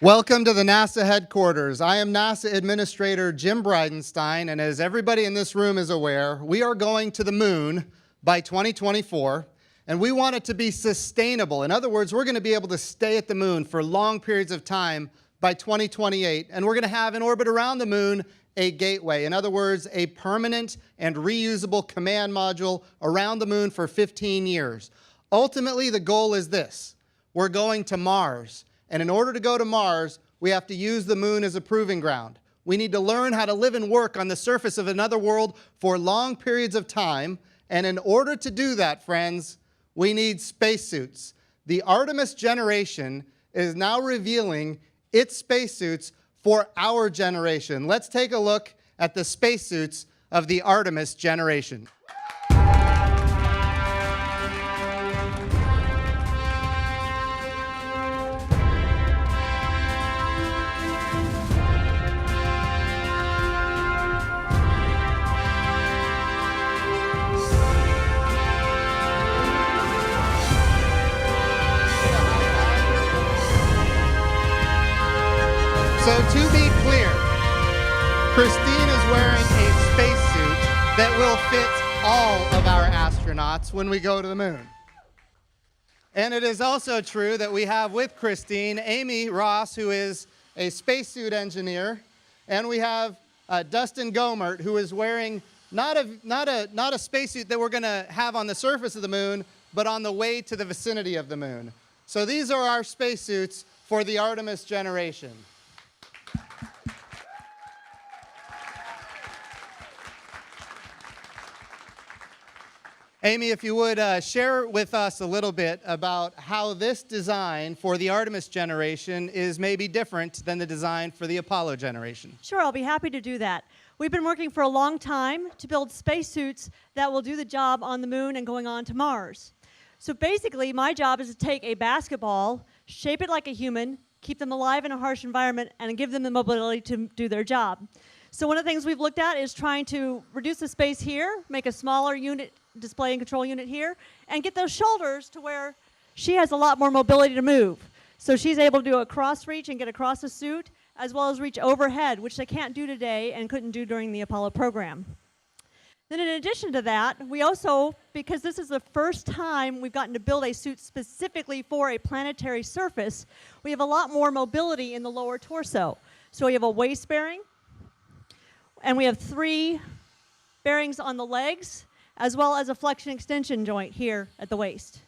Welcome to the NASA headquarters. I am NASA Administrator Jim Bridenstine, and as everybody in this room is aware, we are going to the moon by 2024, and we want it to be sustainable. In other words, we're going to be able to stay at the moon for long periods of time by 2028, and we're going to have in orbit around the moon a gateway. In other words, a permanent and reusable command module around the moon for 15 years. Ultimately, the goal is this. We're going to Mars. And in order to go to Mars, we have to use the moon as a proving ground. We need to learn how to live and work on the surface of another world for long periods of time. And in order to do that, friends, we need spacesuits. The Artemis generation is now revealing its spacesuits for our generation. Let's take a look at the spacesuits of the Artemis generation. So to be clear, Christine is wearing a spacesuit that will fit all of our astronauts when we go to the moon. And it is also true that we have with Christine Amy Ross, who is a spacesuit engineer, and we have Dustin Gomert, who is wearing not a spacesuit that we're going to have on the surface of the moon, but on the way to the vicinity of the moon. So these are our spacesuits for the Artemis generation. Amy, if you would share with us a little bit about how this design for the Artemis generation is maybe different than the design for the Apollo generation. Sure, I'll be happy to do that. We've been working for a long time to build spacesuits that will do the job on the moon and going on to Mars. So basically, my job is to take a basketball, shape it like a human, keep them alive in a harsh environment, and give them the mobility to do their job. So one of the things we've looked at is trying to reduce the space here, make a smaller unit, display and control unit here, and get those shoulders to where she has a lot more mobility to move. So she's able to do a cross reach and get across the suit, as well as reach overhead, which they can't do today and couldn't do during the Apollo program. Then in addition to that, we also, because this is the first time we've gotten to build a suit specifically for a planetary surface, we have a lot more mobility in the lower torso. So we have a waist bearing, and we have 3 bearings on the legs, as well as a flexion extension joint here at the waist.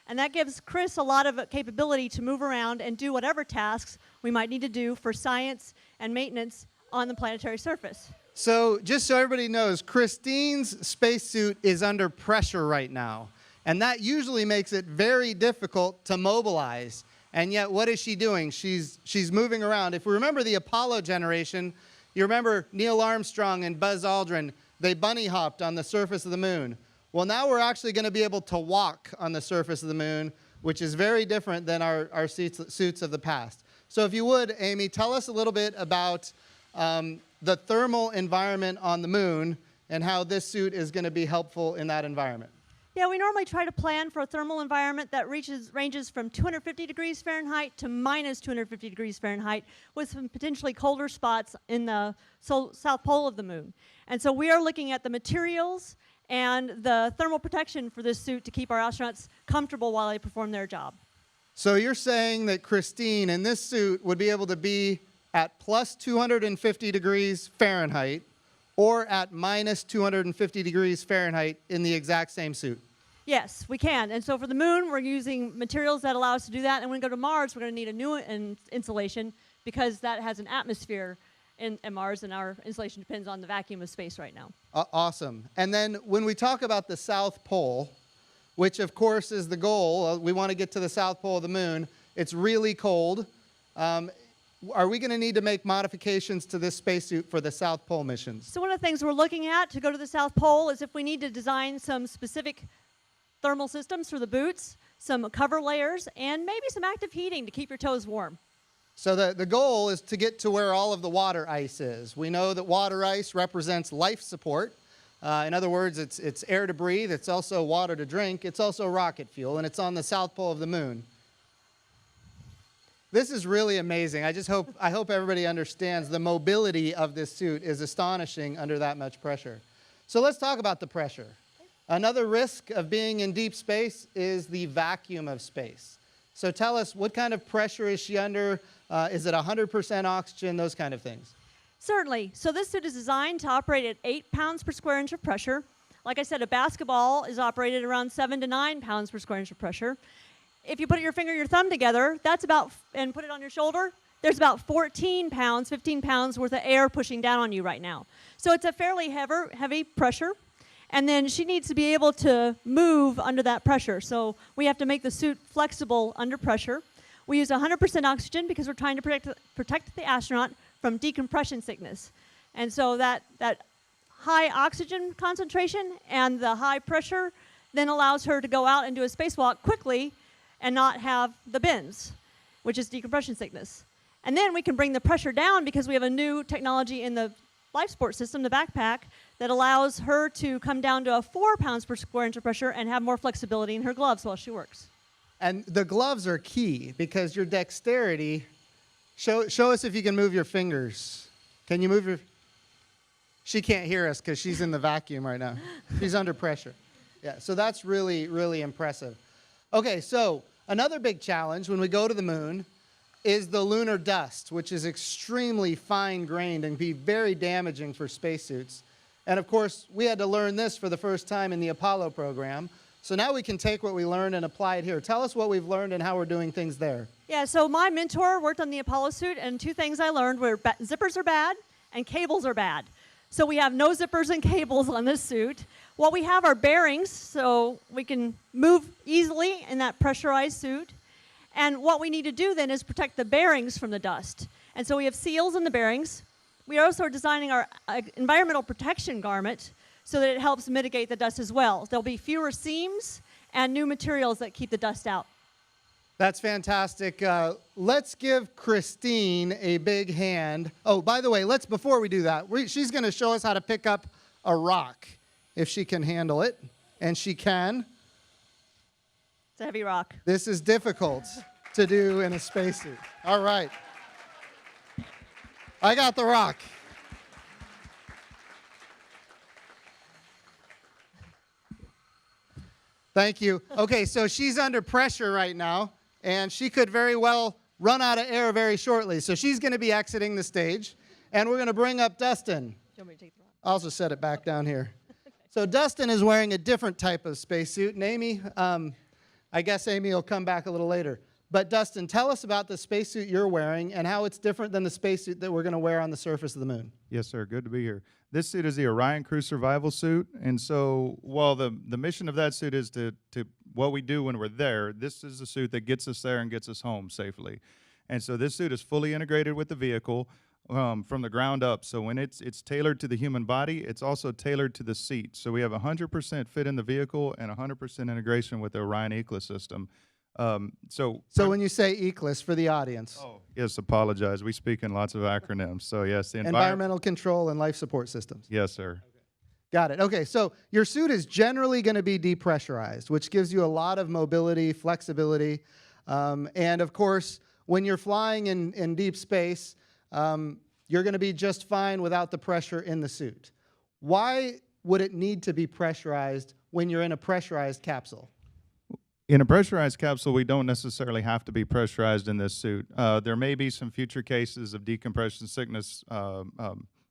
And that gives Chris a lot of capability to move around and do whatever tasks we might need to do for science and maintenance on the planetary surface. So just so everybody knows, Christine's spacesuit is under pressure right now. And that usually makes it very difficult to mobilize. And yet, what is she doing? She's moving around. If we remember the Apollo generation, you remember Neil Armstrong and Buzz Aldrin, they bunny hopped on the surface of the moon. Well, now we're actually going to be able to walk on the surface of the moon, which is very different than our suits of the past. So if you would, Amy, tell us a little bit about the thermal environment on the moon and how this suit is going to be helpful in that environment. Yeah, we normally try to plan for a thermal environment that ranges from 250 degrees Fahrenheit to minus 250 degrees Fahrenheit, with some potentially colder spots in the south pole of the moon. And so we are looking at the materials and the thermal protection for this suit to keep our astronauts comfortable while they perform their job. So you're saying that Christine in this suit would be able to be at plus 250 degrees Fahrenheit or at minus 250 degrees Fahrenheit in the exact same suit? Yes, we can. And so for the moon, we're using materials that allow us to do that. And when we go to Mars, we're going to need a new insulation because that has an atmosphere in Mars, and our insulation depends on the vacuum of space right now. Awesome. And then when we talk about the South Pole, which of course is the goal, we want to get to the South Pole of the moon. It's really cold. Are we going to need to make modifications to this spacesuit for the South Pole missions? So one of the things we're looking at to go to the South Pole is if we need to design some specific thermal systems for the boots, some cover layers, and maybe some active heating to keep your toes warm. So the goal is to get to where all of the water ice is. We know that water ice represents life support. In other words, it's air to breathe, it's also water to drink, it's also rocket fuel, and it's on the South Pole of the moon. This is really amazing. I hope everybody understands the mobility of this suit is astonishing under that much pressure. So let's talk about the pressure. Another risk of being in deep space is the vacuum of space. So tell us, what kind of pressure is she under? Is it 100% oxygen, those kind of things? Certainly. So this suit is designed to operate at 8 pounds per square inch of pressure. Like I said, a basketball is operated around 7 to 9 pounds per square inch of pressure. If you put your finger and your thumb together, and put it on your shoulder, there's about 14 pounds, 15 pounds worth of air pushing down on you right now. So it's a fairly heavy pressure. And then she needs to be able to move under that pressure. So we have to make the suit flexible under pressure. We use 100% oxygen because we're trying to protect the astronaut from decompression sickness. And so that high oxygen concentration and the high pressure then allows her to go out and do a spacewalk quickly and not have the bends, which is decompression sickness. And then we can bring the pressure down because we have a new technology in the life support system, the backpack, that allows her to come down to a 4 pounds per square inch of pressure and have more flexibility in her gloves while she works. And the gloves are key because your dexterity, show us if you can move your fingers. Can you move your... She can't hear us because she's in the vacuum right now. She's under pressure. Yeah, so that's really, really impressive. Okay, so another big challenge when we go to the moon is the lunar dust, which is extremely fine-grained and be very damaging for spacesuits. And of course, we had to learn this for the first time in the Apollo program. So now we can take what we learned and apply it here. Tell us what we've learned and how we're doing things there. Yeah, so my mentor worked on the Apollo suit, and two things I learned were zippers are bad and cables are bad. So we have no zippers and cables on this suit. What we have are bearings, so we can move easily in that pressurized suit. And what we need to do then is protect the bearings from the dust. And so we have seals in the bearings. We also are designing our environmental protection garment so that it helps mitigate the dust as well. There'll be fewer seams and new materials that keep the dust out. That's fantastic. Let's give Christine a big hand. Oh, by the way, before we do that, she's going to show us how to pick up a rock, if she can handle it, and she can. It's a heavy rock. This is difficult to do in a spacesuit. All right. I got the rock. Thank you. Okay, so she's under pressure right now, and she could very well run out of air very shortly. So she's going to be exiting the stage, and we're going to bring up Dustin. Do you want me to take the rock? I'll also set it back down here. So Dustin is wearing a different type of spacesuit, and Amy, I guess Amy will come back a little later. But Dustin, tell us about the spacesuit you're wearing and how it's different than the spacesuit that we're going to wear on the surface of the moon. Yes, sir. Good to be here. This suit is the Orion Crew Survival Suit, and so while the mission of that suit is to what we do when we're there, this is the suit that gets us there and gets us home safely. And so this suit is fully integrated with the vehicle from the ground up. So when it's tailored to the human body, it's also tailored to the seat. So we have 100% fit in the vehicle and 100% integration with the Orion ecosystem. So when you say ECLIS for the audience. Oh, yes, apologize. We speak in lots of acronyms. So yes, the environmental control and life support systems. Yes, sir. Okay. Got it. Okay, so your suit is generally going to be depressurized, which gives you a lot of mobility, flexibility, and of course, when you're flying in deep space, you're going to be just fine without the pressure in the suit. Why would it need to be pressurized when you're in a pressurized capsule? In a pressurized capsule, we don't necessarily have to be pressurized in this suit. There may be some future cases of decompression sickness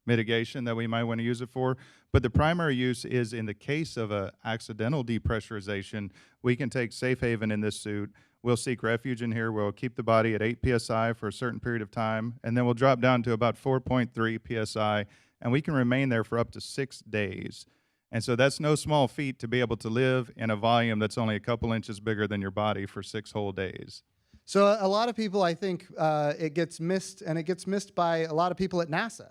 mitigation that we might want to use it for, but the primary use is in the case of an accidental depressurization. We can take safe haven in this suit. We'll seek refuge in here. We'll keep the body at 8 psi for a certain period of time, and then we'll drop down to about 4.3 psi, and we can remain there for up to 6 days. And so that's no small feat to be able to live in a volume that's only a couple inches bigger than your body for 6 whole days. So a lot of people, I think, it gets missed, and it gets missed by a lot of people at NASA,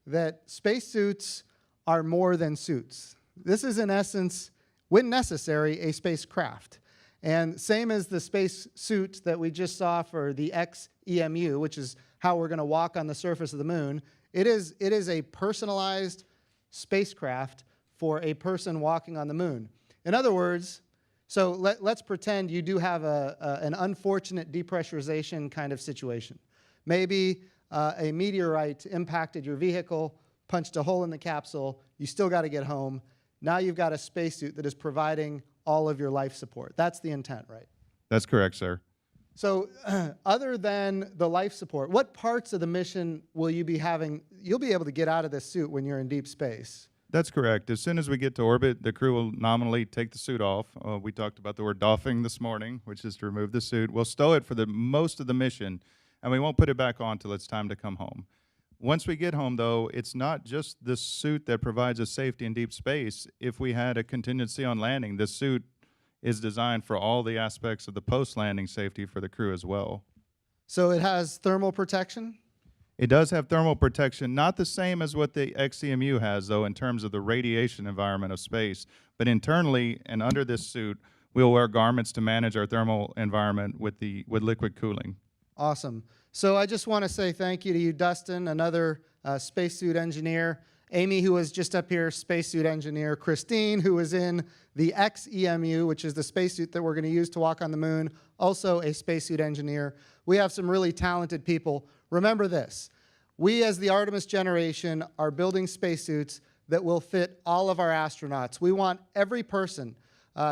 that spacesuits are more than suits. This is, in essence, when necessary, a spacecraft. And same as the spacesuit that we just saw for the XEMU, which is how we're going to walk on the surface of the moon, it is a personalized spacecraft for a person walking on the moon. In other words, So let's pretend you do have an unfortunate depressurization kind of situation. Maybe a meteorite impacted your vehicle, punched a hole in the capsule, you still got to get home. Now you've got a spacesuit that is providing all of your life support. That's the intent, right? That's correct, sir. So other than the life support, what parts of the mission will you be having, you'll be able to get out of this suit when you're in deep space? That's correct. As soon as we get to orbit, the crew will nominally take the suit off. We talked about the word doffing this morning, which is to remove the suit. We'll stow it for the most of the mission, and we won't put it back on till it's time to come home. Once we get home, though, it's not just the suit that provides us safety in deep space. If we had a contingency on landing, the suit is designed for all the aspects of the post-landing safety for the crew as well. So it has thermal protection? It does have thermal protection, not the same as what the XCMU has, though, in terms of the radiation environment of space. But internally and under this suit, we'll wear garments to manage our thermal environment with liquid cooling. Awesome. So I just want to say thank you to you, Dustin, another spacesuit engineer. Amy, who was just up here, spacesuit engineer. Christine, who was in the XEMU, which is the spacesuit that we're going to use to walk on the moon, also a spacesuit engineer. We have some really talented people. Remember this, we as the Artemis generation are building spacesuits that will fit all of our astronauts. We want every person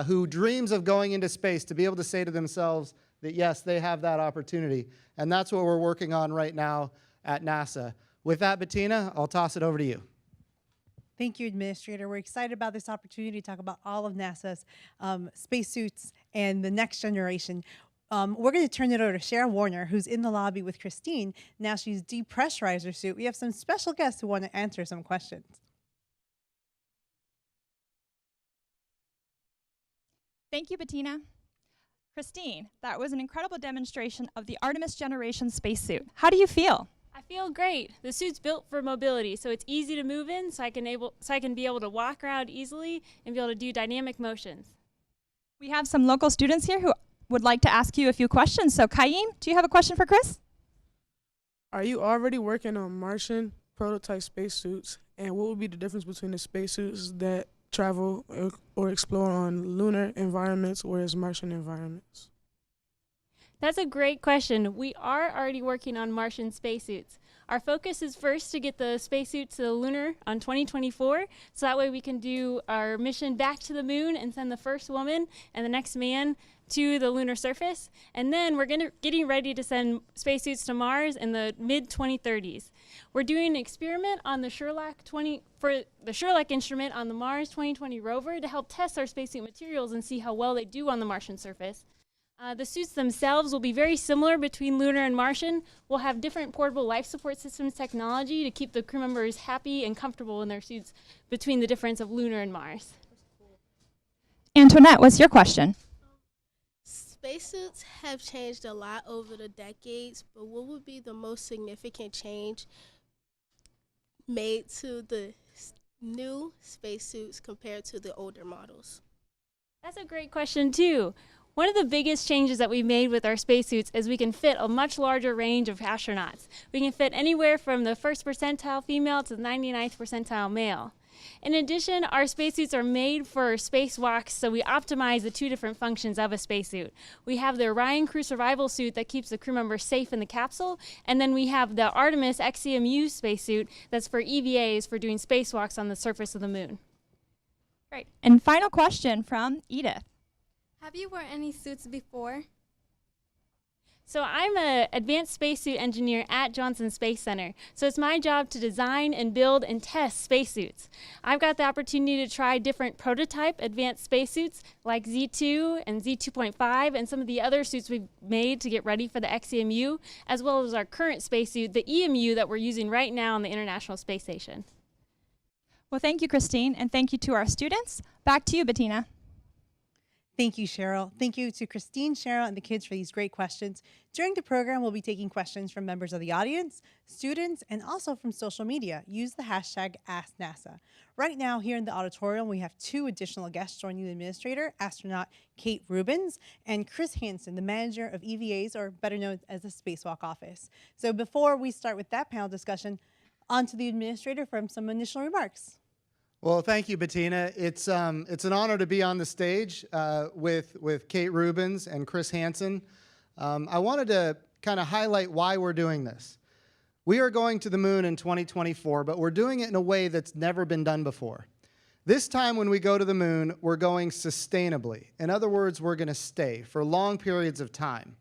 who dreams of going into space to be able to say to themselves that yes, they have that opportunity. And that's what we're working on right now at NASA. With that, Bettina, I'll toss it over to you. Thank you, Administrator. We're excited about this opportunity to talk about all of NASA's spacesuits and the next generation. We're going to turn it over to Sharon Warner, who's in the lobby with Christine. Now she's depressurized her suit. We have some special guests who want to answer some questions. Thank you, Bettina. Christine, that was an incredible demonstration of the Artemis generation spacesuit. How do you feel? I feel great. The suit's built for mobility, so it's easy to move in, so I can be able to walk around easily and be able to do dynamic motions. We have some local students here who would like to ask you a few questions. So, Kaim, do you have a question for Chris? Are you already working on Martian prototype spacesuits? And what would be the difference between the spacesuits that travel or explore on lunar environments whereas Martian environments? That's a great question. We are already working on Martian spacesuits. Our focus is first to get the spacesuit to the lunar on 2024, so that way we can do our mission back to the moon and send the first woman and the next man to the lunar surface. And then we're getting ready to send spacesuits to Mars in the mid-2030s. We're doing an experiment on the Sherlock instrument on the Mars 2020 rover to help test our spacesuit materials and see how well they do on the Martian surface. The suits themselves will be very similar between lunar and Martian. We'll have different portable life support systems technology to keep the crew members happy and comfortable in their suits between the difference of lunar and Mars. Antoinette, what's your question? Spacesuits have changed a lot over the decades, but what would be the most significant change made to the new spacesuits compared to the older models? That's a great question too. One of the biggest changes that we made with our spacesuits is we can fit a much larger range of astronauts. We can fit anywhere from the 1st percentile female to the 99th percentile male. In addition, our spacesuits are made for spacewalks, so we optimize the two different functions of a spacesuit. We have the Orion crew survival suit that keeps the crew members safe in the capsule, and then we have the Artemis XCMU spacesuit that's for EVAs for doing spacewalks on the surface of the moon. Great. And final question from Edith. Have you worn any suits before? So I'm an advanced spacesuit engineer at Johnson Space Center. So it's my job to design and build and test spacesuits. I've got the opportunity to try different prototype advanced spacesuits like Z2 and Z2.5 and some of the other suits we've made to get ready for the XEMU, as well as our current spacesuit, the EMU that we're using right now on the International Space Station. Well, thank you, Christine, and thank you to our students. Back to you, Bettina. Thank you, Cheryl. Thank you to Christine, Cheryl, and the kids for these great questions. During the program, we'll be taking questions from members of the audience, students, and also from social media. Use the hashtag AskNASA. Right now, here in the auditorium, we have two additional guests joining the administrator, astronaut Kate Rubens and Chris Hansen, the manager of EVAs, or better known as the Spacewalk Office. So before we start with that panel discussion, on to the administrator for some initial remarks. Well, thank you, Bettina. It's an honor to be on the stage with Kate Rubins and Chris Hansen. I wanted to kind of highlight why we're doing this. We are going to the moon in 2024, but we're doing it in a way that's never been done before. This time when we go to the moon, we're going sustainably. In other words, we're going to stay for long periods of time.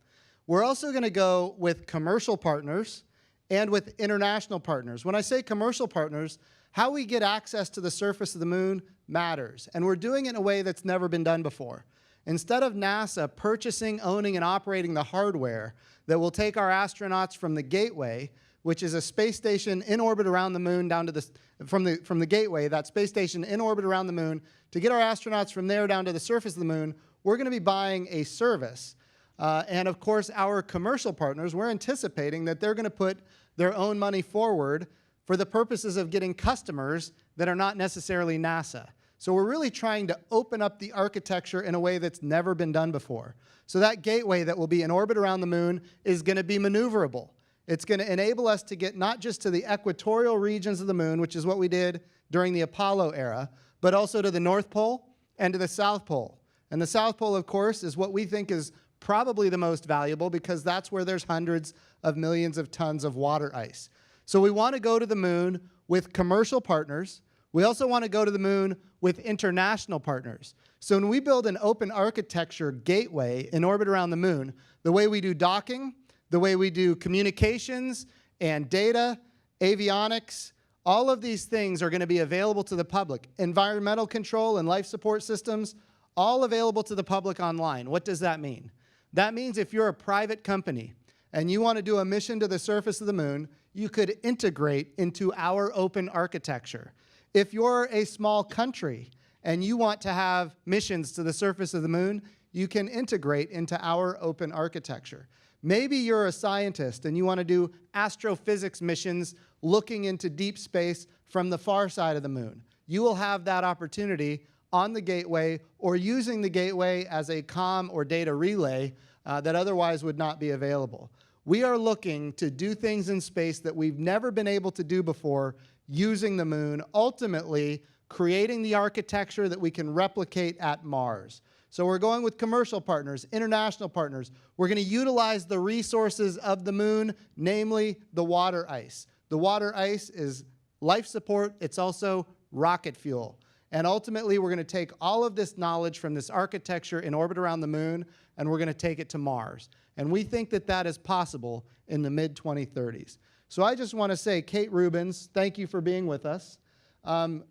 We're also going to go with commercial partners and with international partners. When I say commercial partners, how we get access to the surface of the moon matters, and we're doing it in a way that's never been done before. Instead of NASA purchasing, owning, and operating the hardware that will take our astronauts from the Gateway, which is a space station in orbit around the moon, down to the from the Gateway, that space station in orbit around the moon, to get our astronauts from there down to the surface of the moon, we're going to be buying a service. And of course, our commercial partners, we're anticipating that they're going to put their own money forward for the purposes of getting customers that are not necessarily NASA. So we're really trying to open up the architecture in a way that's never been done before. So that gateway that will be in orbit around the moon is going to be maneuverable. It's going to enable us to get not just to the equatorial regions of the moon, which is what we did during the Apollo era, but also to the North Pole and to the South Pole. And the South Pole, of course, is what we think is probably the most valuable because that's where there's hundreds of millions of tons of water ice. So we want to go to the moon with commercial partners. We also want to go to the moon with international partners. So when we build an open architecture gateway in orbit around the moon, the way we do docking, the way we do communications and data, avionics, all of these things are going to be available to the public. Environmental control and life support systems, all available to the public online. What does that mean? That means if you're a private company and you want to do a mission to the surface of the moon, you could integrate into our open architecture. If you're a small country and you want to have missions to the surface of the moon, you can integrate into our open architecture. Maybe you're a scientist and you want to do astrophysics missions looking into deep space from the far side of the moon. You will have that opportunity on the gateway or using the gateway as a comm or data relay that otherwise would not be available. We are looking to do things in space that we've never been able to do before using the moon, ultimately creating the architecture that we can replicate at Mars. So we're going with commercial partners, international partners. We're going to utilize the resources of the moon, namely the water ice. The water ice is life support. It's also rocket fuel. And ultimately, we're going to take all of this knowledge from this architecture in orbit around the moon, and we're going to take it to Mars. And we think that that is possible in the mid-2030s. So I just want to say, Kate Rubins, thank you for being with us. And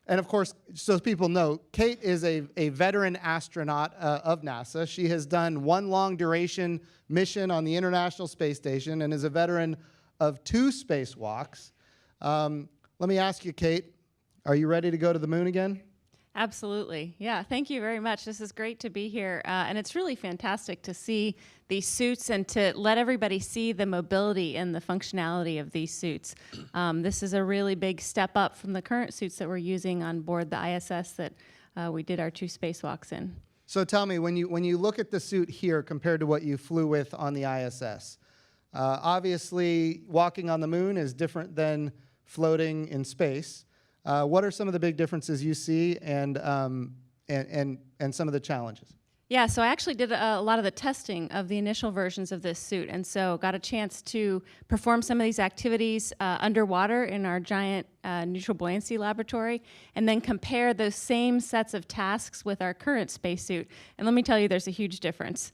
of course, so people know, Kate is a veteran astronaut of NASA. She has done one long-duration mission on the International Space Station and is a veteran of 2 spacewalks. Let me ask you, Kate, are you ready to go to the moon again? Absolutely. Yeah, thank you very much. This is great to be here. And it's really fantastic to see these suits and to let everybody see the mobility and the functionality of these suits. This is a really big step up from the current suits that we're using on board the ISS that we did our 2 spacewalks in. So tell me, when you look at the suit here compared to what you flew with on the ISS, obviously walking on the moon is different than floating in space. What are some of the big differences you see and some of the challenges? Yeah, so I actually did a lot of the testing of the initial versions of this suit, and so got a chance to perform some of these activities underwater in our giant neutral buoyancy laboratory, and then compare those same sets of tasks with our current spacesuit. And let me tell you, there's a huge difference.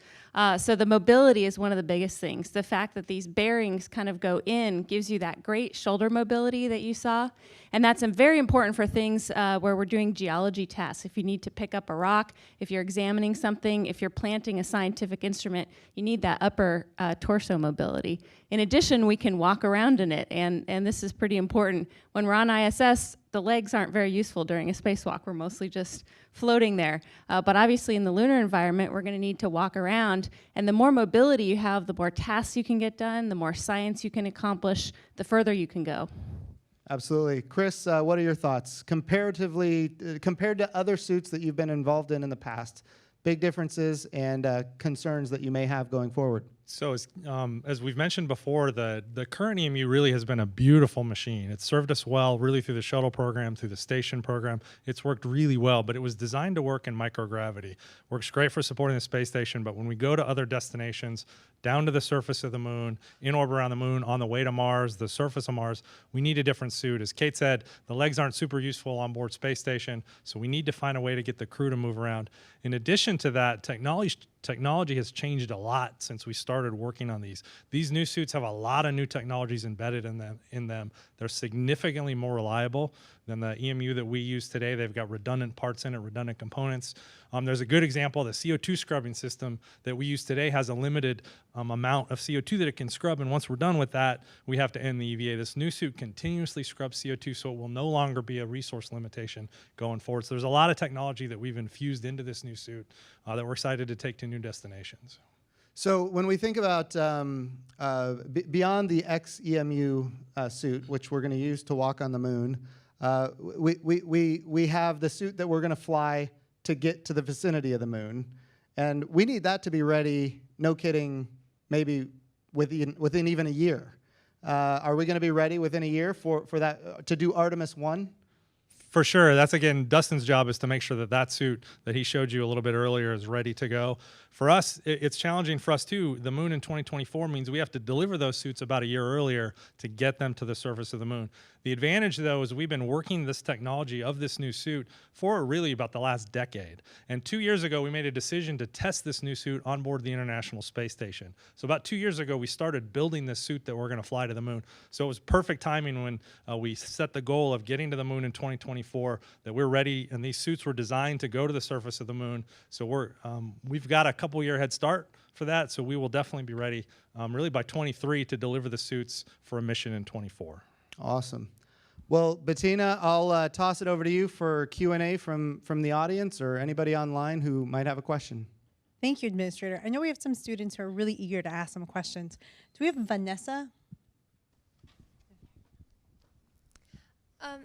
So the mobility is one of the biggest things. The fact that these bearings kind of go in gives you that great shoulder mobility that you saw. And that's very important for things where we're doing geology tasks. If you need to pick up a rock, if you're examining something, if you're planting a scientific instrument, you need that upper torso mobility. In addition, we can walk around in it, and this is pretty important. When we're on ISS, the legs aren't very useful during a spacewalk. We're mostly just floating there. But obviously in the lunar environment, we're going to need to walk around. And the more mobility you have, the more tasks you can get done, the more science you can accomplish, the further you can go. Absolutely. Chris, what are your thoughts? Comparatively, compared to other suits that you've been involved in the past, big differences and concerns that you may have going forward? So as we've mentioned before, the current EMU really has been a beautiful machine. It's served us well really through the shuttle program, through the station program. It's worked really well, but it was designed to work in microgravity. Works great for supporting the space station, but when we go to other destinations, down to the surface of the moon, in orbit around the moon, on the way to Mars, the surface of Mars, we need a different suit. As Kate said, the legs aren't super useful on board space station, so we need to find a way to get the crew to move around. In addition to that, technology has changed a lot since we started working on these. These new suits have a lot of new technologies embedded in them. They're significantly more reliable than the EMU that we use today. They've got redundant parts in it, redundant components. There's a good example. The CO2 scrubbing system that we use today has a limited amount of CO2 that it can scrub, and once we're done with that, we have to end the EVA. This new suit continuously scrubs CO2, so it will no longer be a resource limitation going forward. So there's a lot of technology that we've infused into this new suit that we're excited to take to new destinations. So when we think about beyond the XEMU suit, which we're going to use to walk on the moon, we have the suit that we're going to fly to get to the vicinity of the moon, and we need that to be ready. No kidding, maybe within even a year. Are we going to be ready within a year for that to do Artemis 1? For sure. That's, again, Dustin's job is to make sure that that suit that he showed you a little bit earlier is ready to go. For us, it's challenging for us too. The moon in 2024 means we have to deliver those suits about a year earlier to get them to the surface of the moon. The advantage, though, is we've been working this technology of this new suit for really about the last decade. And 2 years ago, we made a decision to test this new suit on board the International Space Station. So about 2 years ago, we started building this suit that we're going to fly to the moon. So it was perfect timing when we set the goal of getting to the moon in 2024, that we're ready, and these suits were designed to go to the surface of the moon. So we've got a couple-year head start for that, so we will definitely be ready really by 23 to deliver the suits for a mission in 24. Awesome. Well, Bettina, I'll toss it over to you for Q&A from the audience or anybody online who might have a question. Thank you, Administrator. I know we have some students who are really eager to ask some questions. Do we have Vanessa?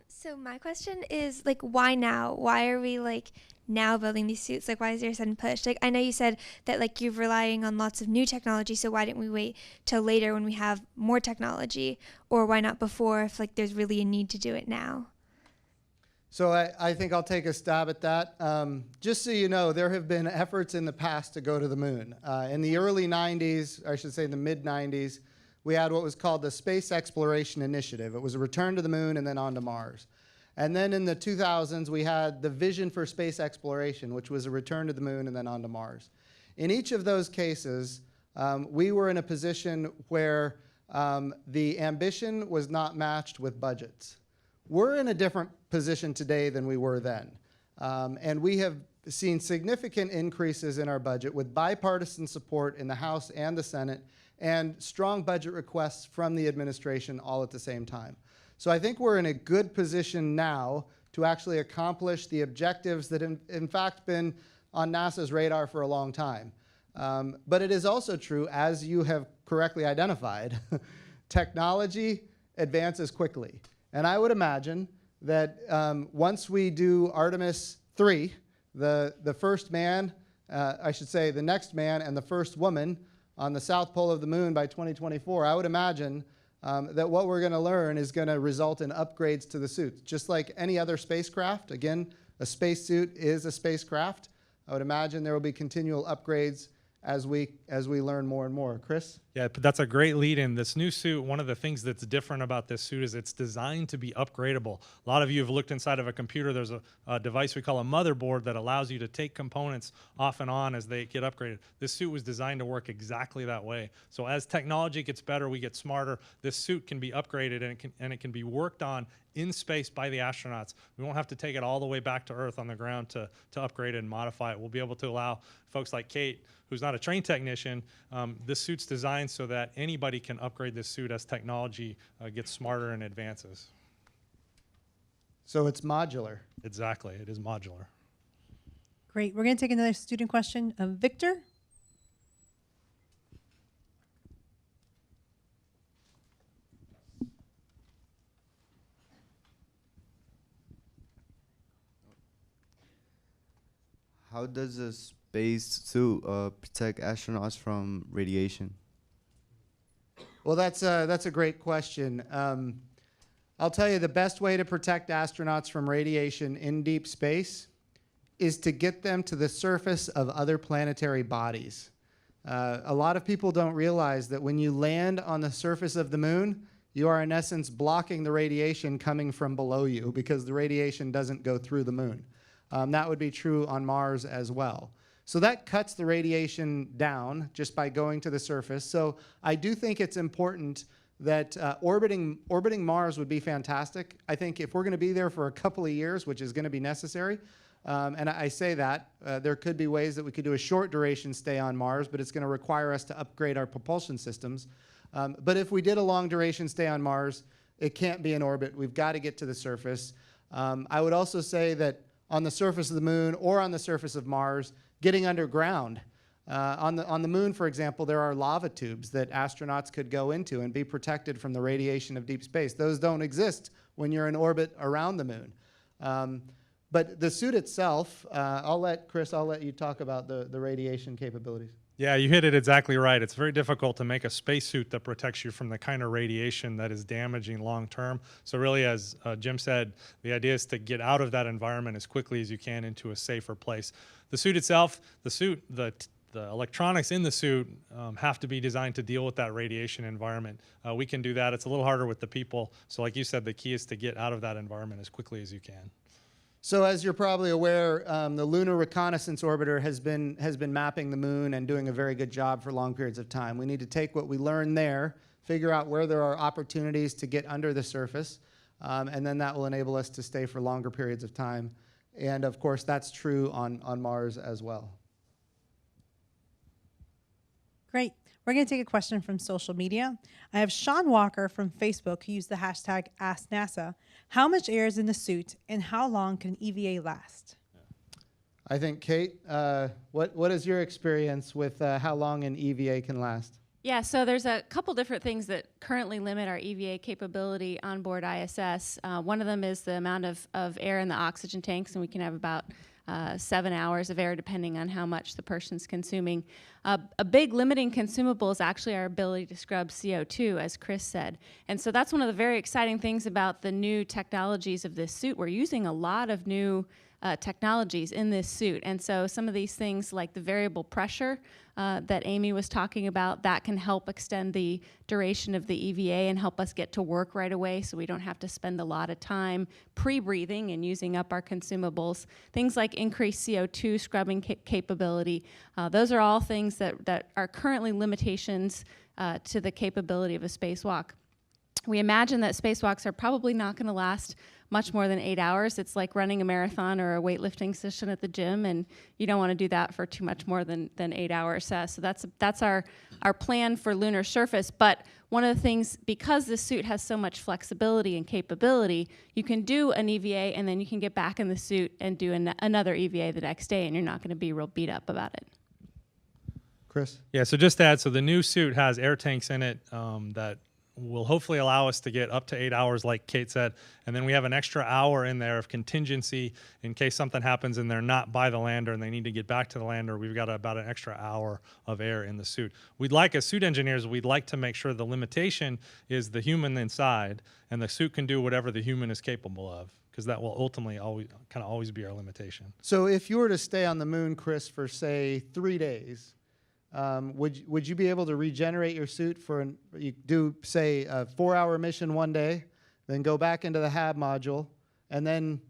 So my question is, like, why now? Why are we, like, now building these suits? Like, why is there a sudden push? Like, I know you said that, like, you're relying on lots of new technology, so why didn't we wait till later when we have more technology? Or why not before if, like, there's really a need to do it now? So I think I'll take a stab at that. Just so you know, there have been efforts in the past to go to the moon. In the early 90s, I should say the mid-90s, we had what was called the Space Exploration Initiative. It was a return to the moon and then on to Mars. And then in the 2000s, we had the Vision for Space Exploration, which was a return to the moon and then on to Mars. In each of those cases, we were in a position where the ambition was not matched with budgets. We're in a different position today than we were then. And we have seen significant increases in our budget with bipartisan support in the House and the Senate, and strong budget requests from the administration all at the same time. So I think we're in a good position now to actually accomplish the objectives that in fact been on NASA's radar for a long time. But it is also true, as you have correctly identified, technology advances quickly. And I would imagine that once we do Artemis 3, the first man, I should say the next man and the first woman on the south pole of the moon by 2024, I would imagine that what we're going to learn is going to result in upgrades to the suits. Just like any other spacecraft, again, a spacesuit is a spacecraft. I would imagine there will be continual upgrades as we learn more and more. Chris? Yeah, but that's a great lead in. This new suit, one of the things that's different about this suit is it's designed to be upgradable. A lot of you have looked inside of a computer. There's a device we call a motherboard that allows you to take components off and on as they get upgraded. This suit was designed to work exactly that way. So as technology gets better, we get smarter. This suit can be upgraded and it can be worked on in space by the astronauts. We won't have to take it all the way back to Earth on the ground to upgrade it and modify it. We'll be able to allow folks like Kate, who's not a trained technician, this suit's designed so that anybody can upgrade this suit as technology gets smarter and advances. So it's modular. Exactly, it is modular. Great. We're going to take another student question. Victor? How does a space suit protect astronauts from radiation? Well, that's a great question. I'll tell you the best way to protect astronauts from radiation in deep space is to get them to the surface of other planetary bodies. A lot of people don't realize that when you land on the surface of the moon, you are in essence blocking the radiation coming from below you because the radiation doesn't go through the moon. That would be true on Mars as well. So that cuts the radiation down just by going to the surface. So I do think it's important that orbiting Mars would be fantastic. I think if we're going to be there for a couple of years, which is going to be necessary, and I say that, there could be ways that we could do a short duration stay on Mars, but it's going to require us to upgrade our propulsion systems. But if we did a long duration stay on Mars, it can't be in orbit. We've got to get to the surface. I would also say that on the surface of the moon or on the surface of Mars, getting underground. On the moon, for example, there are lava tubes that astronauts could go into and be protected from the radiation of deep space. Those don't exist when you're in orbit around the moon. But the suit itself, Chris, I'll let you talk about the radiation capabilities. Yeah, you hit it exactly right. It's very difficult to make a spacesuit that protects you from the kind of radiation that is damaging long term. So really, as Jim said, the idea is to get out of that environment as quickly as you can into a safer place. The suit itself, the electronics in the suit have to be designed to deal with that radiation environment. We can do that. It's a little harder with the people. So like you said, the key is to get out of that environment as quickly as you can. So as you're probably aware, the Lunar Reconnaissance Orbiter has been mapping the moon and doing a very good job for long periods of time. We need to take what we learn there, figure out where there are opportunities to get under the surface, and then that will enable us to stay for longer periods of time. And of course, that's true on Mars as well. Great. We're going to take a question from social media. I have Sean Walker from Facebook who used the hashtag AskNASA. How much air is in the suit and how long can an EVA last? I think, Kate, what is your experience with how long an EVA can last? Yeah, so there's a couple different things that currently limit our EVA capability on board ISS. One of them is the amount of air in the oxygen tanks, and we can have about 7 hours of air depending on how much the person's consuming. A big limiting consumable is actually our ability to scrub CO2, as Chris said. And so that's one of the very exciting things about the new technologies of this suit. We're using a lot of new technologies in this suit. And so some of these things like the variable pressure that Amy was talking about, that can help extend the duration of the EVA and help us get to work right away so we don't have to spend a lot of time pre-breathing and using up our consumables. Things like increased CO2 scrubbing capability, those are all things that are currently limitations to the capability of a spacewalk. We imagine that spacewalks are probably not going to last much more than 8 hours. It's like running a marathon or a weightlifting session at the gym, and you don't want to do that for too much more than 8 hours. So that's our plan for lunar surface. But one of the things, because this suit has so much flexibility and capability, you can do an EVA and then you can get back in the suit and do another EVA the next day, and you're not going to be real beat up about it. Chris? Yeah, so just to add, so the new suit has air tanks in it that will hopefully allow us to get up to 8 hours, like Kate said. And then we have an extra hour in there of contingency in case something happens and they're not by the lander and they need to get back to the lander. We've got about an extra hour of air in the suit. As suit engineers, we'd like to make sure the limitation is the human inside, and the suit can do whatever the human is capable of, because that will ultimately always be our limitation. So if you were to stay on the moon, Chris, for say 3 days, would you be able to regenerate your suit you do, say, a 4-hour mission one day, then go back into the HAB module, and then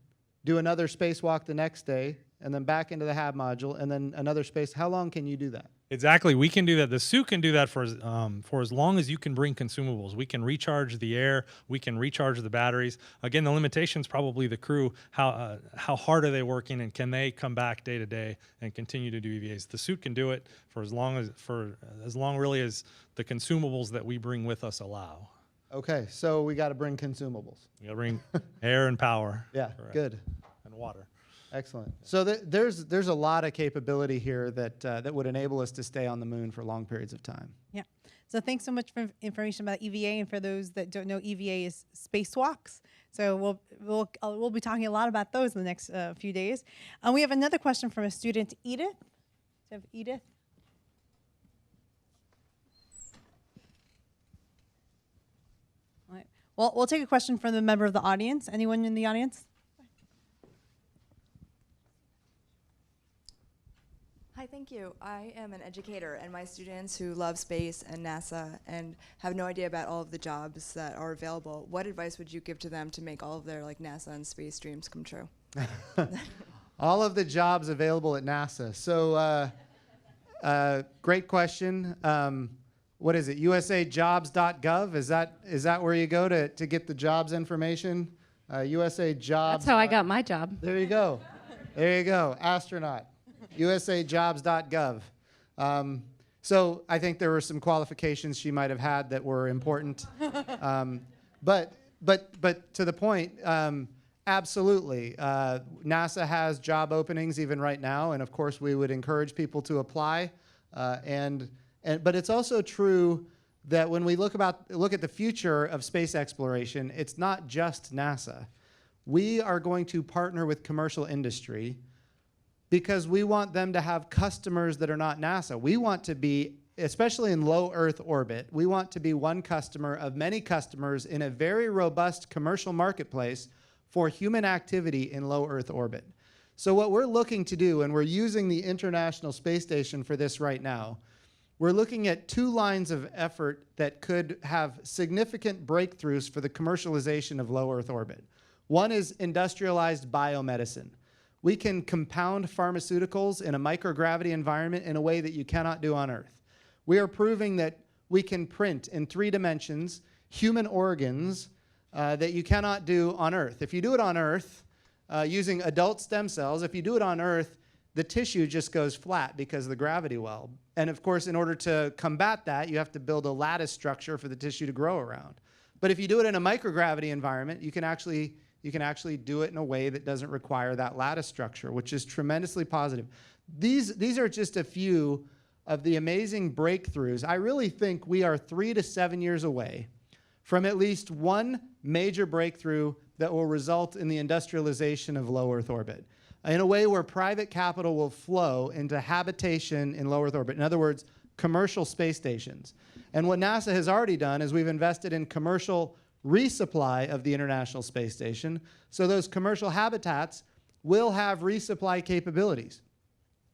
do another spacewalk the next day, and then back into the HAB module, and then another space? How long can you do that? Exactly. We can do that. The suit can do that for as long as you can bring consumables. We can recharge the air. We can recharge the batteries. Again, the limitation is probably the crew. How hard are they working, and can they come back day to day and continue to do EVAs? The suit can do it for as long really as the consumables that we bring with us allow. Okay, so we got to bring consumables. We got to bring air and power. Yeah, correct. Good. And water. Excellent. So there's a lot of capability here that would enable us to stay on the moon for long periods of time. Yeah. So thanks so much for information about EVA. And for those that don't know, EVA is spacewalks. So we'll be talking a lot about those in the next few days. We have another question from a student, Edith. So Edith. Well, we'll take a question from the member of the audience. Anyone in the audience? Hi, thank you. I am an educator, and my students who love space and NASA and have no idea about all of the jobs that are available, what advice would you give to them to make all of their NASA and space dreams come true? All of the jobs available at NASA. So, great question. What is it? USAjobs.gov? Is that where you go to get the jobs information? USA Jobs. That's how I got my job. There you go. There you go. Astronaut. USAjobs.gov. So I think there were some qualifications she might have had that were important. But to the point, absolutely. NASA has job openings even right now, and of course we would encourage people to apply. But it's also true that when we look at the future of space exploration, it's not just NASA. We are going to partner with commercial industry because we want them to have customers that are not NASA. We want to be, especially in low Earth orbit, we want to be one customer of many customers in a very robust commercial marketplace for human activity in low Earth orbit. So what we're looking to do, and we're using the International Space Station for this right now, we're looking at 2 lines of effort that could have significant breakthroughs for the commercialization of low Earth orbit. One is industrialized biomedicine. We can compound pharmaceuticals in a microgravity environment in a way that you cannot do on Earth. We are proving that we can print in 3 dimensions human organs that you cannot do on Earth. If you do it on Earth using adult stem cells, if you do it on Earth, the tissue just goes flat because of the gravity well. And of course, in order to combat that, you have to build a lattice structure for the tissue to grow around. But if you do it in a microgravity environment, you can actually do it in a way that doesn't require that lattice structure, which is tremendously positive. These are just a few of the amazing breakthroughs. I really think we are 3 to 7 years away from at least one major breakthrough that will result in the industrialization of low Earth orbit in a way where private capital will flow into habitation in low Earth orbit. In other words, commercial space stations. And what NASA has already done is we've invested in commercial resupply of the International Space Station, so those commercial habitats will have resupply capabilities.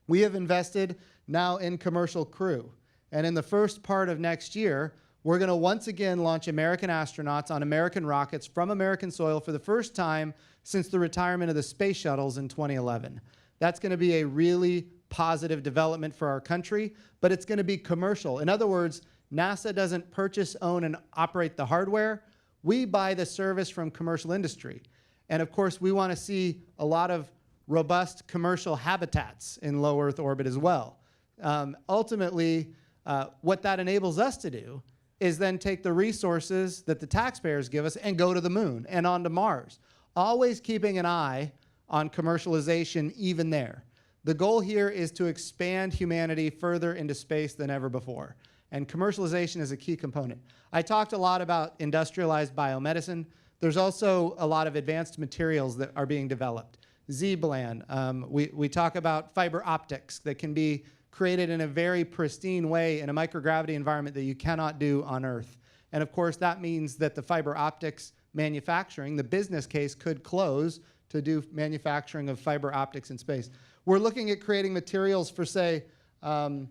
We have invested now in commercial crew, and in the first part of next year, we're going to once again launch American astronauts on American rockets from American soil for the first time since the retirement of the space shuttles in 2011. That's going to be a really positive development for our country, but it's going to be commercial. In other words, NASA doesn't purchase, own, and operate the hardware. We buy the service from commercial industry. And of course, we want to see a lot of robust commercial habitats in low Earth orbit as well. Ultimately, what that enables us to do is then take the resources that the taxpayers give us and go to the moon and onto Mars, always keeping an eye on commercialization even there. The goal here is to expand humanity further into space than ever before, and commercialization is a key component. I talked a lot about industrialized biomedicine. There's also a lot of advanced materials that are being developed. Z-bland, we talk about fiber optics that can be created in a very pristine way in a microgravity environment that you cannot do on Earth. And of course, that means that the fiber optics manufacturing, the business case could close to do manufacturing of fiber optics in space. We're looking at creating materials for, say, a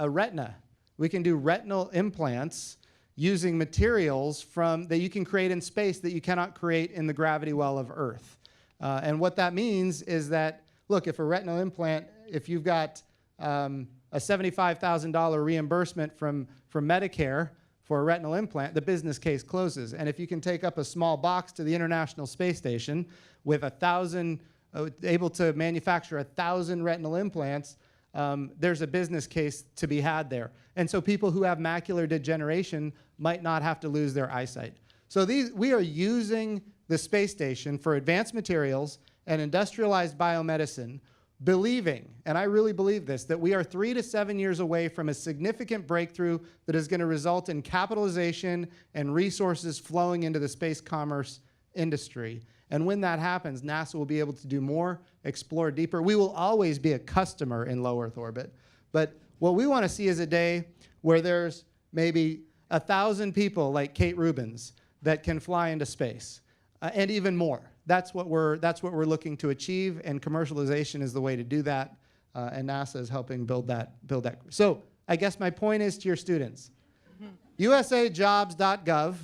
retina. We can do retinal implants using materials that you can create in space that you cannot create in the gravity well of Earth. And what that means is that, look, if a retinal implant, if you've got a $75,000 reimbursement from Medicare for a retinal implant, the business case closes. And if you can take up a small box to the International Space Station with able to manufacture 1,000 retinal implants, there's a business case to be had there. And so people who have macular degeneration might not have to lose their eyesight. So we are using the space station for advanced materials and industrialized biomedicine, believing, and I really believe this, that we are 3 to 7 years away from a significant breakthrough that is going to result in capitalization and resources flowing into the space commerce industry. And when that happens, NASA will be able to do more, explore deeper. We will always be a customer in low Earth orbit. But what we want to see is a day where there's maybe 1,000 people like Kate Rubins that can fly into space, and even more. That's what we're looking to achieve, and commercialization is the way to do that. And NASA is helping build that. So I guess my point is to your students, usajobs.gov,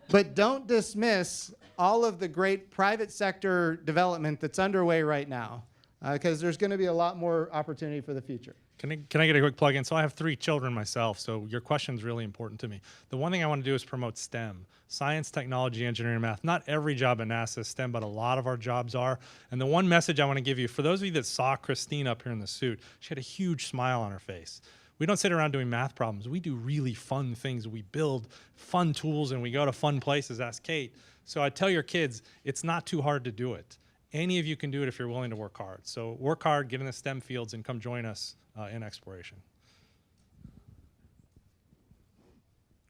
but don't dismiss all of the great private sector development that's underway right now, because there's going to be a lot more opportunity for the future. Can I get a quick plug in? So I have 3 children myself, so your question is really important to me. The one thing I want to do is promote STEM, science, technology, engineering, and math. Not every job at NASA is STEM, but a lot of our jobs are. And the one message I want to give you, for those of you that saw Christine up here in the suit, she had a huge smile on her face. We don't sit around doing math problems. We do really fun things. We build fun tools and we go to fun places, ask Kate. So I tell your kids, it's not too hard to do it. Any of you can do it if you're willing to work hard. So work hard, get in the STEM fields, and come join us in exploration.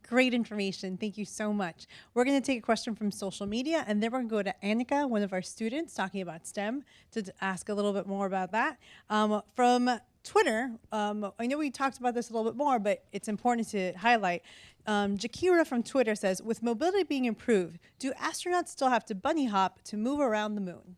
Great information. Thank you so much. We're going to take a question from social media, and then we're going to go to Annika, one of our students, talking about STEM, to ask a little bit more about that. From Twitter, I know we talked about this a little bit more, but it's important to highlight. Jakira from Twitter says, with mobility being improved, do astronauts still have to bunny hop to move around the moon?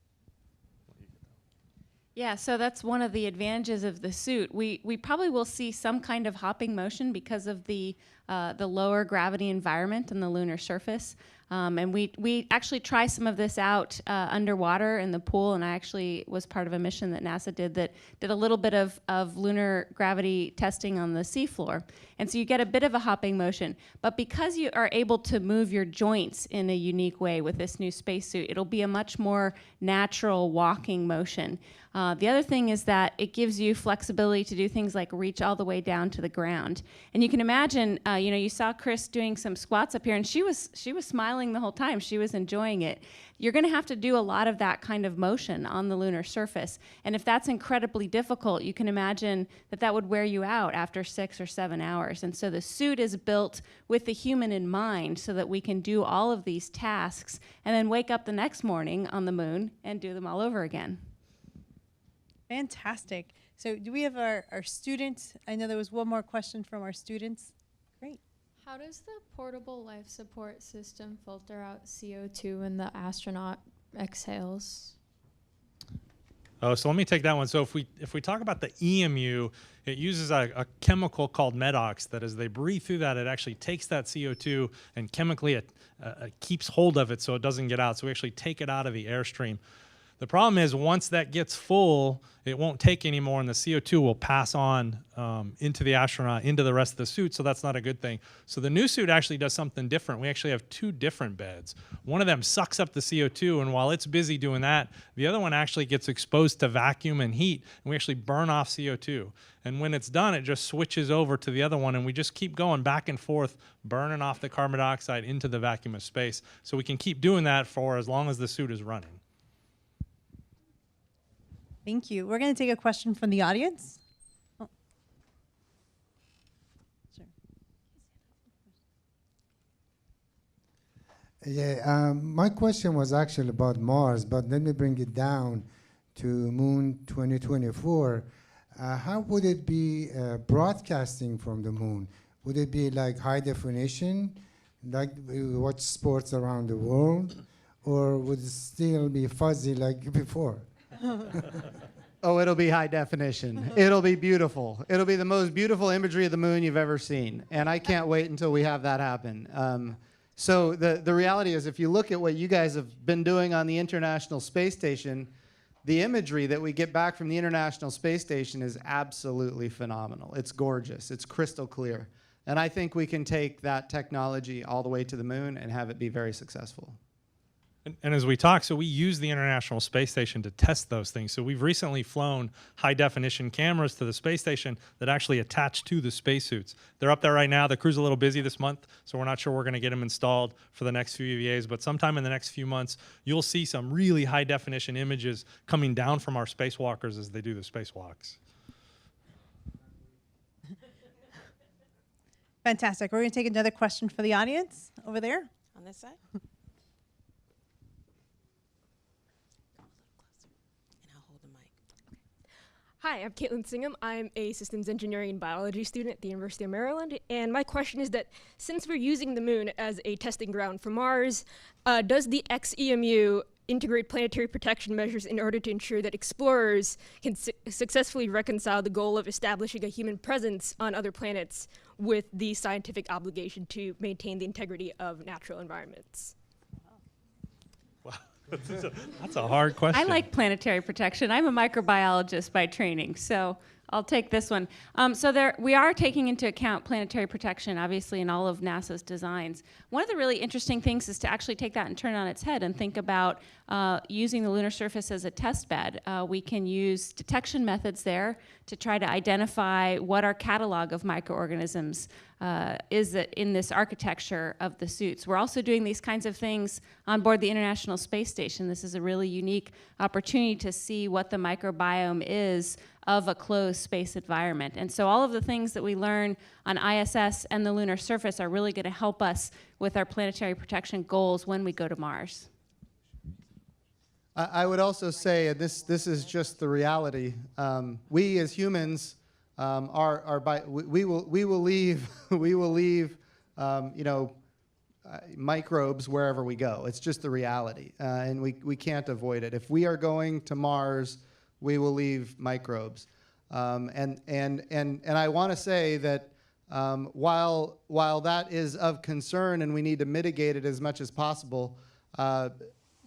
Yeah, so that's one of the advantages of the suit. We probably will see some kind of hopping motion because of the lower gravity environment on the lunar surface. And we actually try some of this out underwater in the pool, and I actually was part of a mission that NASA did that did a little bit of lunar gravity testing on the seafloor. And so you get a bit of a hopping motion. But because you are able to move your joints in a unique way with this new spacesuit, it'll be a much more natural walking motion. The other thing is that it gives you flexibility to do things like reach all the way down to the ground. And you can imagine, you saw Chris doing some squats up here, and she was smiling the whole time. She was enjoying it. You're going to have to do a lot of that kind of motion on the lunar surface. And if that's incredibly difficult, you can imagine that would wear you out after 6 or 7 hours. And so the suit is built with the human in mind so that we can do all of these tasks and then wake up the next morning on the moon and do them all over again. Fantastic. So do we have our students? I know there was one more question from our students. Great. How does the portable life support system filter out CO2 when the astronaut exhales? Oh, so let me take that one. So if we talk about the EMU, it uses a chemical called medox that as they breathe through that, it actually takes that CO2 and chemically it keeps hold of it so it doesn't get out. So we actually take it out of the airstream. The problem is once that gets full, it won't take anymore, and the CO2 will pass on into the astronaut, into the rest of the suit, so that's not a good thing. So the new suit actually does something different. We actually have 2 different beds. One of them sucks up the CO2, and while it's busy doing that, the other one actually gets exposed to vacuum and heat, and we actually burn off CO2. And when it's done, it just switches over to the other one, and we just keep going back and forth, burning off the carbon dioxide into the vacuum of space. So we can keep doing that for as long as the suit is running. Thank you. We're going to take a question from the audience. Oh. Sure. Yeah, my question was actually about Mars, but let me bring it down to Moon 2024. How would it be broadcasting from the moon? Would it be like high definition, like we watch sports around the world, or would it still be fuzzy like before? Oh, it'll be high definition. It'll be beautiful. It'll be the most beautiful imagery of the moon you've ever seen. And I can't wait until we have that happen. So the reality is, if you look at what you guys have been doing on the International Space Station, the imagery that we get back from the International Space Station is absolutely phenomenal. It's gorgeous. It's crystal clear. And I think we can take that technology all the way to the moon and have it be very successful. And as we talk, so we use the International Space Station to test those things. So we've recently flown high-definition cameras to the space station that actually attach to the spacesuits. They're up there right now. The crew's a little busy this month, so we're not sure we're going to get them installed for the next few EVAs. But sometime in the next few months, you'll see some really high-definition images coming down from our spacewalkers as they do the spacewalks. Fantastic. We're going to take another question for the audience over there. On this side? Hi, I'm Caitlin Singham. I'm a systems engineering and biology student at the University of Maryland. And my question is that since we're using the moon as a testing ground for Mars, does the XEMU integrate planetary protection measures in order to ensure that explorers can successfully reconcile the goal of establishing a human presence on other planets with the scientific obligation to maintain the integrity of natural environments? That's a hard question. I like planetary protection. I'm a microbiologist by training, so I'll take this one. We are taking into account planetary protection, obviously, in all of NASA's designs. One of the really interesting things is to actually take that and turn it on its head and think about using the lunar surface as a test bed. We can use detection methods there to try to identify what our catalog of microorganisms is in this architecture of the suits. We're also doing these kinds of things on board the International Space Station. This is a really unique opportunity to see what the microbiome is of a closed space environment. And so all of the things that we learn on ISS and the lunar surface are really going to help us with our planetary protection goals when we go to Mars. I would also say, and this is just the reality, we as humans we will leave microbes wherever we go. It's just the reality, and we can't avoid it. If we are going to Mars, we will leave microbes, and I want to say that while that is of concern and we need to mitigate it as much as possible,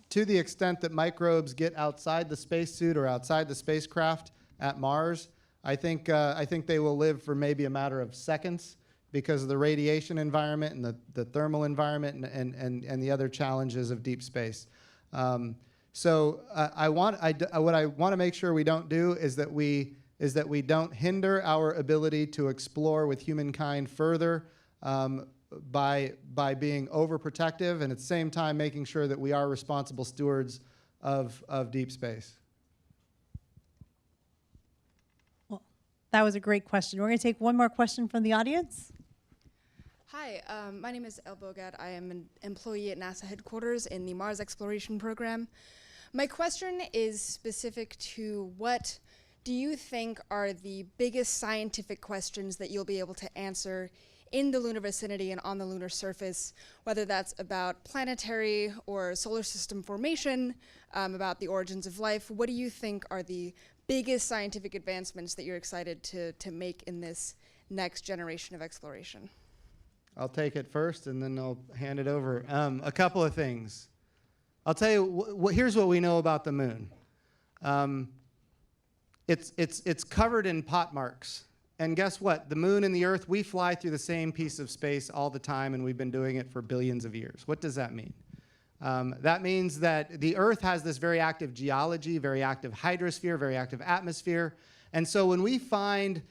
to the extent that microbes get outside the spacesuit or outside the spacecraft at Mars, I think they will live for maybe a matter of seconds because of the radiation environment and the thermal environment and the other challenges of deep space. So what I want to make sure we don't do is that we don't hinder our ability to explore with humankind further by being overprotective, and at the same time making sure that we are responsible stewards of deep space. Well, that was a great question. We're going to take one more question from the audience. Hi, my name is El Bogat. I am an employee at NASA headquarters in the Mars Exploration Program. My question is specific to what do you think are the biggest scientific questions that you'll be able to answer in the lunar vicinity and on the lunar surface, whether that's about planetary or solar system formation, about the origins of life. What do you think are the biggest scientific advancements that you're excited to make in this next generation of exploration? I'll take it first, and then I'll hand it over. A couple of things. I'll tell you, here's what we know about the moon. It's covered in pot marks. And guess what? The moon and the Earth, we fly through the same piece of space all the time, and we've been doing it for billions of years. What does that mean? That means that the Earth has this very active geology, very active hydrosphere, very active atmosphere. And so when we find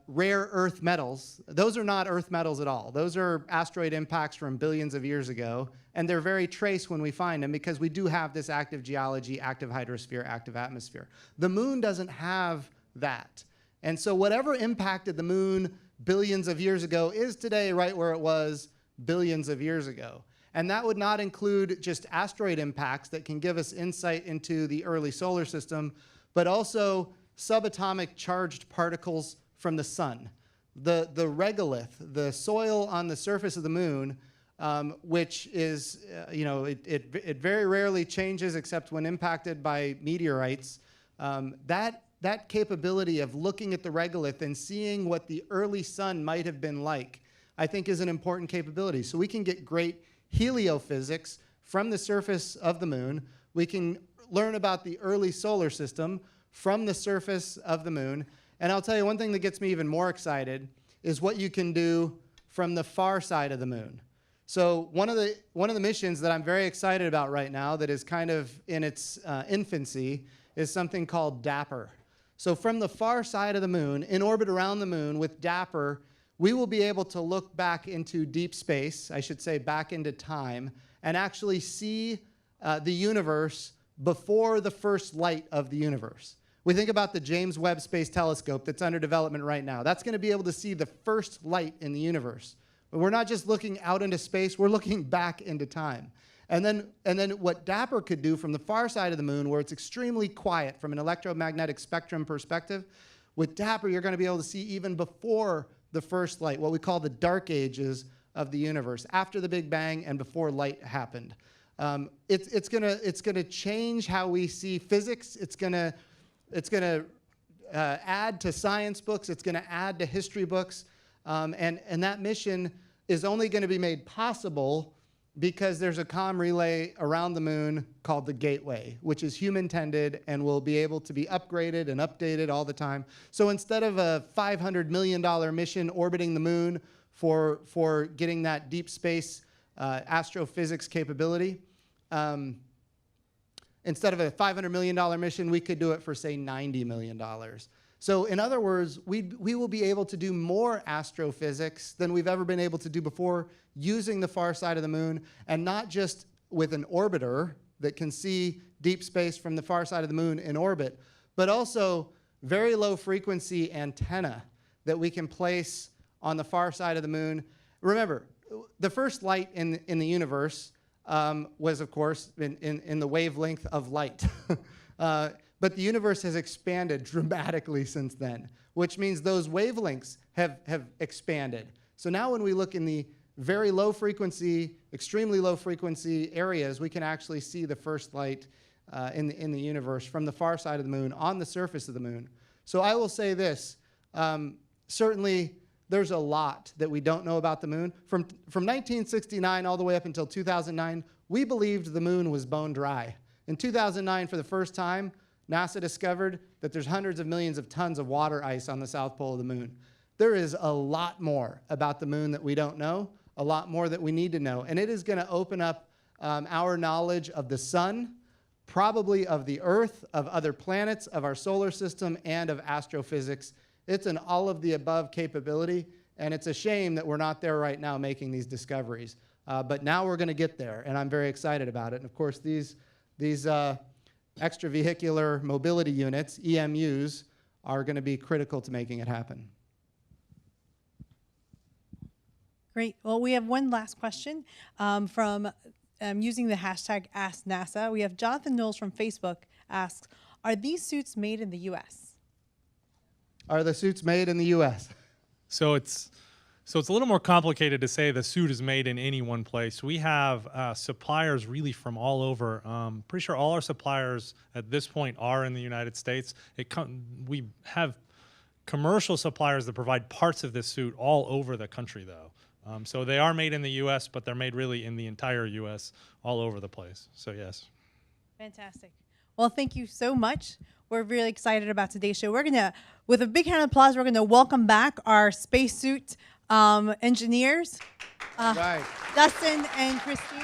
rare Earth metals, those are not Earth metals at all. Those are asteroid impacts from billions of years ago, and they're very trace when we find them because we do have this active geology, active hydrosphere, active atmosphere. The moon doesn't have that. And so whatever impacted the moon billions of years ago is today right where it was billions of years ago. And that would not include just asteroid impacts that can give us insight into the early solar system, but also subatomic charged particles from the sun. The regolith, the soil on the surface of the moon, which is, it very rarely changes except when impacted by meteorites. That capability of looking at the regolith and seeing what the early sun might have been like, I think is an important capability. So we can get great heliophysics from the surface of the moon. We can learn about the early solar system from the surface of the moon. And I'll tell you one thing that gets me even more excited is what you can do from the far side of the moon. So one of the missions that I'm very excited about right now that is kind of in its infancy is something called DAPPER. So from the far side of the moon, in orbit around the moon with DAPPER, we will be able to look back into deep space, I should say back into time, and actually see the universe before the first light of the universe. We think about the James Webb Space Telescope that's under development right now. That's going to be able to see the first light in the universe. But we're not just looking out into space, we're looking back into time. And then what DAPPER could do from the far side of the moon, where it's extremely quiet from an electromagnetic spectrum perspective, with DAPPER you're going to be able to see even before the first light, what we call the dark ages of the universe, after the Big Bang and before light happened. It's gonna change how we see physics. It's gonna add to science books. It's gonna add to history books, and that mission is only going to be made possible because there's a comm relay around the moon called the Gateway, which is human-tended and will be able to be upgraded and updated all the time. So instead of a $500 million mission orbiting the moon for getting that deep space astrophysics capability, instead of a $500 million mission, we could do it for, say, $90 million. So in other words, we will be able to do more astrophysics than we've ever been able to do before using the far side of the moon, and not just with an orbiter that can see deep space from the far side of the moon in orbit, but also very low frequency antenna that we can place on the far side of the moon. Remember, the first light in the universe was, of course, in the wavelength of light. But the universe has expanded dramatically since then, which means those wavelengths have expanded. So now when we look in the very low frequency, extremely low frequency areas, we can actually see the first light in the universe from the far side of the moon on the surface of the moon. So I will say this, certainly there's a lot that we don't know about the moon. From 1969 all the way up until 2009, we believed the moon was bone dry. In 2009, for the first time, NASA discovered that there's hundreds of millions of tons of water ice on the south pole of the moon. There is a lot more about the moon that we don't know, a lot more that we need to know. And it is going to open up our knowledge of the sun, probably of the Earth, of other planets, of our solar system, and of astrophysics. It's an all-of-the-above capability, and it's a shame that we're not there right now making these discoveries. But now we're going to get there, and I'm very excited about it. And of course, these extravehicular mobility units, EMUs, are going to be critical to making it happen. Great. Well, we have one last question from using the hashtag AskNASA. We have Jonathan Knowles from Facebook asks, are these suits made in the U.S.? Are the suits made in the U.S.? So it's a little more complicated to say the suit is made in any one place. We have suppliers really from all over. Pretty sure all our suppliers at this point are in the United States. We have commercial suppliers that provide parts of this suit all over the country, though. So they are made in the U.S., but they're made really in the entire U.S., all over the place. So yes. Fantastic. Well, thank you so much. We're really excited about today's show. We're going to, with a big hand of applause, we're going to welcome back our spacesuit engineers, Dustin and Christine.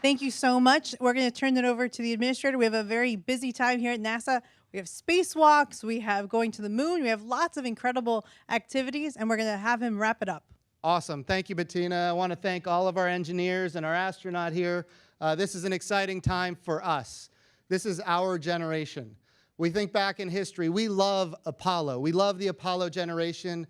Thank you so much. We're going to turn it over to the administrator. We have a very busy time here at NASA. We have spacewalks, we have going to the moon, we have lots of incredible activities, and we're going to have him wrap it up. Awesome. Thank you, Bettina. I want to thank all of our engineers and our astronaut here. This is an exciting time for us. This is our generation. We think back in history. We love Apollo. We love the Apollo generation.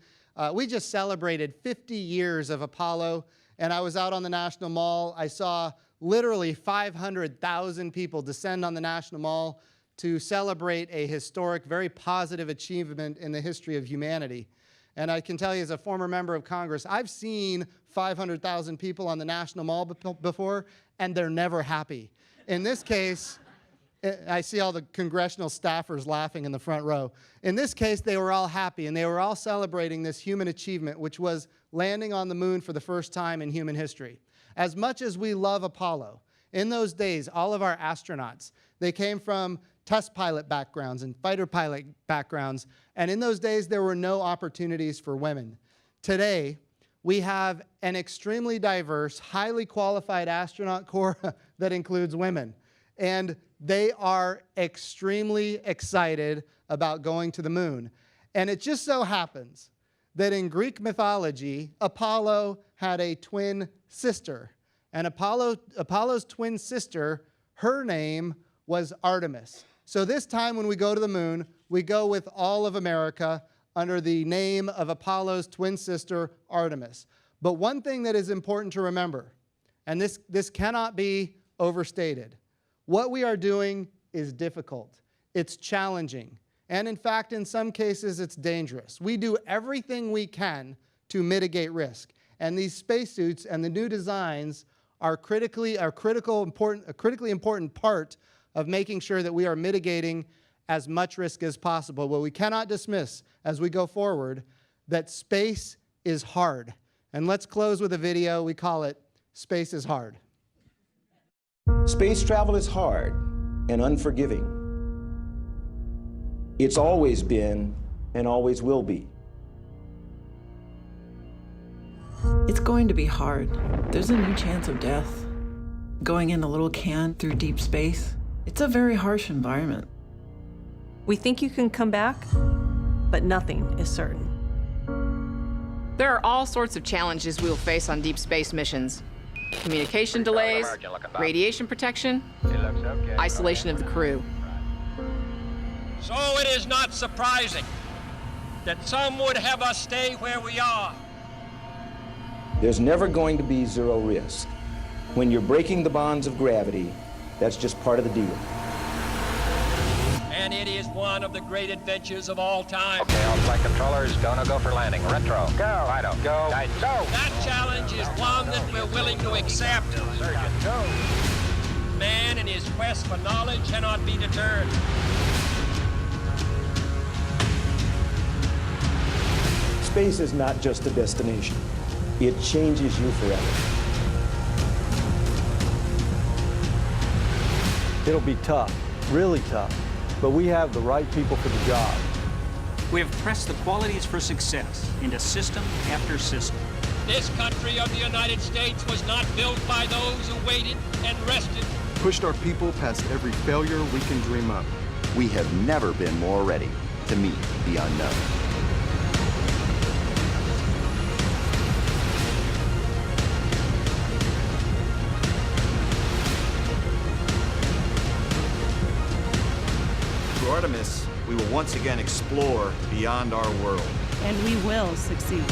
We just celebrated 50 years of Apollo, and I was out on the National Mall. I saw literally 500,000 people descend on the National Mall to celebrate a historic, very positive achievement in the history of humanity. And I can tell you, as a former member of Congress, I've seen 500,000 people on the National Mall before, and they're never happy. In this case, I see all the congressional staffers laughing in the front row. In this case, they were all happy, and they were all celebrating this human achievement, which was landing on the moon for the first time in human history. As much as we love Apollo, in those days, all of our astronauts, they came from test pilot backgrounds and fighter pilot backgrounds, and in those days, there were no opportunities for women. Today, we have an extremely diverse, highly qualified astronaut corps that includes women, and they are extremely excited about going to the moon. And it just so happens that in Greek mythology, Apollo had a twin sister, and Apollo's twin sister, her name was Artemis. So this time when we go to the moon, we go with all of America under the name of Apollo's twin sister, Artemis. But one thing that is important to remember, and this cannot be overstated, what we are doing is difficult. It's challenging. And in fact, in some cases, it's dangerous. We do everything we can to mitigate risk. And these spacesuits and the new designs are a critically important part of making sure that we are mitigating as much risk as possible. But we cannot dismiss, as we go forward, that space is hard. And let's close with a video. We call it Space is Hard. Space travel is hard and unforgiving. It's always been and always will be. It's going to be hard. There's a new chance of death. Going in a little can through deep space, it's a very harsh environment. We think you can come back, but nothing is certain. There are all sorts of challenges we'll face on deep space missions. Communication delays, radiation protection, isolation of the crew. So it is not surprising that some would have us stay where we are. There's never going to be zero risk. When you're breaking the bonds of gravity, that's just part of the deal. And it is one of the great adventures of all time. Okay, all flight controllers, go for landing. Retro, go. Fido, go. Guidance, go. That challenge is one that we're willing to accept. Surgeon, go. Man in his quest for knowledge cannot be deterred. Space is not just a destination. It changes you forever. It'll be tough, really tough, but we have the right people for the job. We have pressed the qualities for success into system after system. This country of the United States was not built by those who waited and rested. Pushed our people past every failure we can dream up. We have never been more ready to meet the unknown. Through Artemis, we will once again explore beyond our world. And we will succeed.